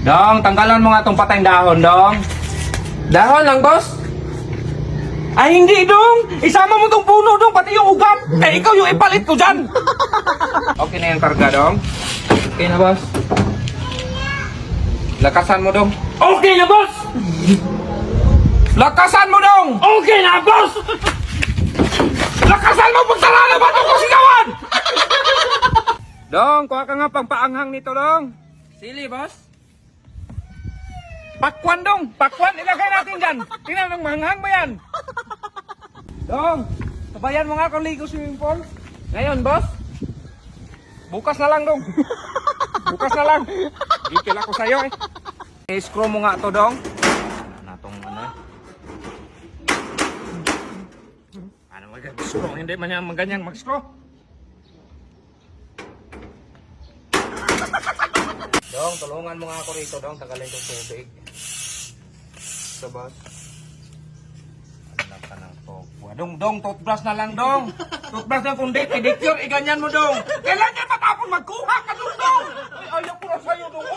Dong, tanggalan mo nga tong patayng dahon, Dong. Dahon lang, boss. Ay, hindi, Dong. Isama mo tong puno, Dong, pati yung ugat. Eh, ikaw yung ipalit ko dyan. Okay na yung karga, Dong. Okay na, boss. Lakasan mo, Dong. Okay na, boss. Lakasan mo, Dong. Okay na, boss. Lakasan mo, pagsarado ba ito kung sigawan? Dong, kuha ka nga pang paanghang nito, Dong. Sili, boss. Pakwan, Dong. Pakwan, ilagay natin dyan. Tingnan nang manghang ba yan? Dong, sabayan mo nga kung ligo swimming pool. Ngayon, boss. Bukas na lang, Dong. Bukas na lang. Ikil ako sa'yo, eh. I-screw mo nga to, Dong. Natong ano, eh. Ano mag-screw? Hindi man yan ganyan mag-screw. Dong, tulungan mo nga ako rito, Dong. Tagalin itong tubig. Ito, boss. Anak ka ng tokwa. Dong, toothbrush na lang, Dong. Toothbrush na kung pedicure, iganyan mo, Dong. Kailan yan matapon magkuha ka, Dong? Ay, ayaw ko na sa'yo, Dong.